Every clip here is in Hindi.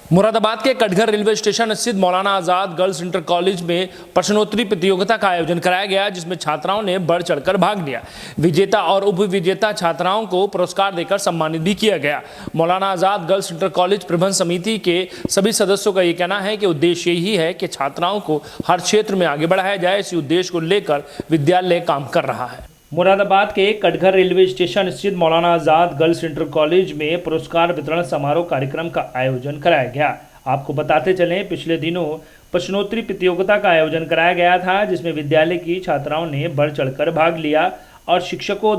मुरादाबाद के कटघर रेलवे स्टेशन स्थित Maulana Azad girls inter college में प्रश्नोत्तरी प्रतियोगिता का आयोजन कराया गया, जिसमें छात्राओं ने बढ़ चढ़कर भाग लिया। विजेता और उप विजेता छात्राओं को पुरस्कार देकर सम्मानित भी किया गया। Maulana Azad girls inter college प्रबंध समिति के सभी सदस्यों का ये कहना है कि उद्देश्य यही है कि छात्राओं को हर क्षेत्र में आगे बढ़ाया जाए। इसी उद्देश्य को लेकर विद्यालय काम कर रहा है। मुरादाबाद के कटघर रेलवे स्टेशन स्थित Maulana Azad girls inter college में पुरस्कार वितरण समारोह कार्यक्रम का आयोजन कराया गया। आपको बताते चलें, पिछले दिनों प्रश्नोत्तरी प्रतियोगिता का आयोजन कराया गया था, जिसमें विद्यालय की छात्राओं ने बढ़ चढ़कर भाग लिया और शिक्षिकाओं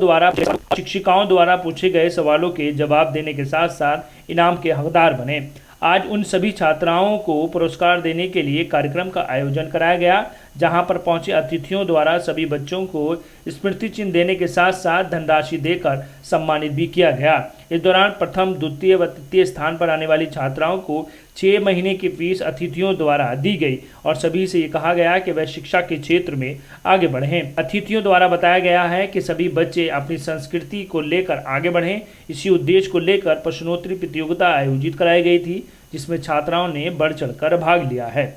द्वारा पूछे गए सवालों के जवाब देने के साथ साथ इनाम के हकदार बने। आज उन सभी छात्राओं को पुरस्कार देने के लिए कार्यक्रम का आयोजन कराया गया, जहां पर पहुंचे अतिथियों द्वारा सभी बच्चों को स्मृति चिन्ह देने के साथ साथ धनराशि देकर सम्मानित भी किया गया। इस दौरान प्रथम, द्वितीय व तृतीय स्थान पर आने वाली छात्राओं को 6 महीने की फीस अतिथियों द्वारा दी गई और सभी से ये कहा गया कि वह शिक्षा के क्षेत्र में आगे बढ़ें। अतिथियों द्वारा बताया गया है कि सभी बच्चे अपनी संस्कृति को लेकर आगे बढ़ें। इसी उद्देश्य को लेकर प्रश्नोत्तरी प्रतियोगिता आयोजित कराई गई थी, जिसमें छात्राओं ने बढ़ चढ़कर भाग लिया है।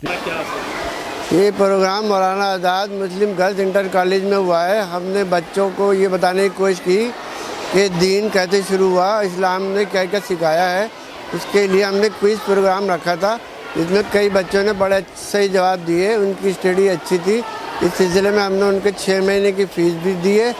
ये प्रोग्राम मौलाना आज़ाद मुस्लिम गर्ल्स इंटर कॉलेज में हुआ है। हमने बच्चों को ये बताने की कोशिश की कि दीन कैसे शुरू हुआ, इस्लाम ने क्या क्या सिखाया है। उसके लिए हमने क्विज़ प्रोग्राम रखा था, जिसमें कई बच्चों ने बड़े सही जवाब दिए। उनकी स्टडी अच्छी थी। इस सिलसिले में हमने उनके 6 महीने की फ़ीस भी दी है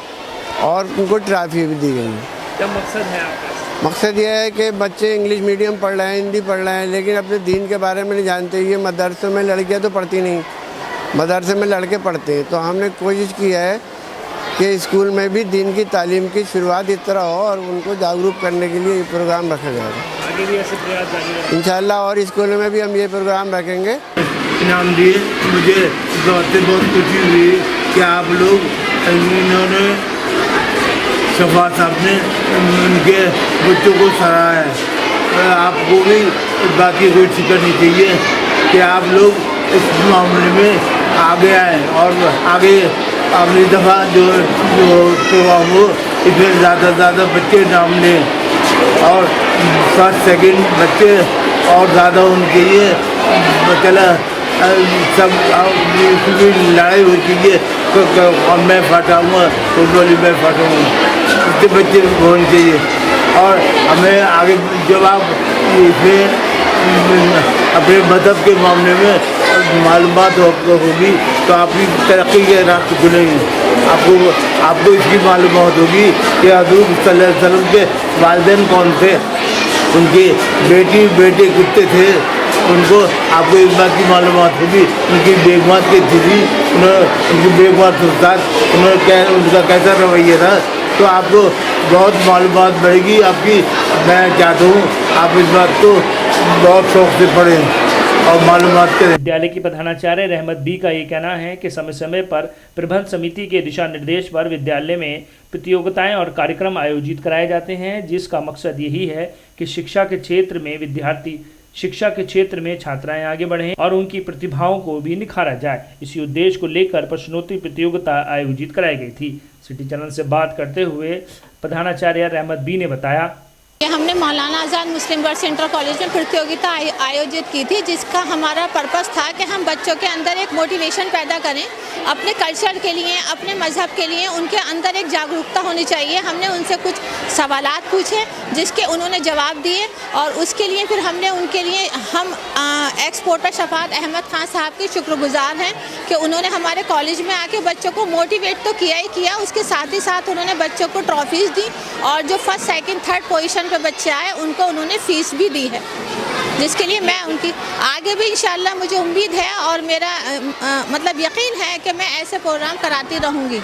और उनको ट्रॉफी भी दी गई है। क्या मकसद है आपका? मकसद ये है कि बच्चे इंग्लिश मीडियम पढ़ रहे हैं, हिंदी पढ़ रहे हैं, लेकिन अपने दीन के बारे में नहीं जानते। ये मदरसों में लड़कियां तो पढ़ती नहीं, मदरसे में लड़के पढ़ते हैं। तो हमने कोशिश की है कि स्कूल में भी दीन की तालीम की शुरुआत इस तरह हो और उनको जागरूक करने के लिए ये प्रोग्राम रखा जाएगा। आगे भी ऐसे प्रयास जारी रहेंगे इंशाल्लाह, और स्कूलों में भी हम ये प्रोग्राम रखेंगे। इनाम दिए, मुझे बहुत खुशी हुई कि आप लोग, इन्होंने शफा साहब ने उनके बच्चों को सराहा है। आपको भी बाकी कोई करनी चाहिए कि आप लोग इस मामले में आगे आए और आगे अगली दफ़ा जो प्रोग्राम हो इसमें ज़्यादा से ज़्यादा बच्चे नाम लें और फर्स्ट सेकंड बच्चे और ज़्यादा उनके लिए चला सब लड़ाई होती है तो मैं फटाऊँगा, फुटबॉल मैं फटाऊँगा, इतने बच्चे होने चाहिए। और हमें आगे जब आप इसमें अपने मज़हब के मामले में मालूमात होगी तो आपकी तरक्की के रास्ते खुलेंगे। आपको इसकी मालूमात होगी कि हज़रत सल्लल्लाहु अलैहि वसल्लम के वालिदैन कौन थे, उनके बेटे कितने थे, उनको आपको इस बात की मालूमात होगी उनकी बेगमात की थी, उनकी बेगमात उन्होंने उनका कैसा रवैया था। तो आपको बहुत मालूमात बढ़ेगी आपकी। मैं चाहता हूँ आप इस बात को बहुत शौक से पढ़ें और मालूमात करें। विद्यालय की प्रधानाचार्य रहमत बी का ये कहना है कि समय समय पर प्रबंध समिति के दिशा निर्देश पर विद्यालय में प्रतियोगिताएं और कार्यक्रम आयोजित कराए जाते हैं, जिसका मकसद यही है कि शिक्षा के क्षेत्र में छात्राएं आगे बढ़ें और उनकी प्रतिभाओं को भी निखारा जाए। इसी उद्देश्य को लेकर प्रश्नोत्तरी प्रतियोगिता आयोजित कराई गई थी। सिटी चैनल से बात करते हुए प्रधानाचार्य रहमत बी ने बताया, हमने मौलाना आज़ाद मुस्लिम गर्ल्स इंटर कॉलेज में प्रतियोगिता आयोजित की थी, जिसका हमारा पर्पस था कि हम बच्चों के अंदर एक मोटिवेशन पैदा करें अपने कल्चर के लिए, अपने मज़हब के लिए। उनके अंदर एक जागरूकता होनी चाहिए। हमने उनसे कुछ सवालात पूछे जिसके उन्होंने जवाब दिए और उसके लिए फिर हमने उनके लिए हम एक्सपोर्टर शफात अहमद खान साहब के शुक्रगुजार हैं कि उन्होंने हमारे कॉलेज में आके बच्चों को मोटिवेट तो किया ही किया, उसके साथ ही साथ उन्होंने बच्चों को ट्रॉफीज़ दी और जो फर्स्ट सेकंड थर्ड पोजीशन पे बच्चे आए उनको उन्होंने फ़ीस भी दी है, जिसके लिए मैं उनकी आगे भी इंशाल्लाह मुझे उम्मीद है और मेरा मतलब यकीन है कि मैं ऐसे प्रोग्राम कराती रहूँगी।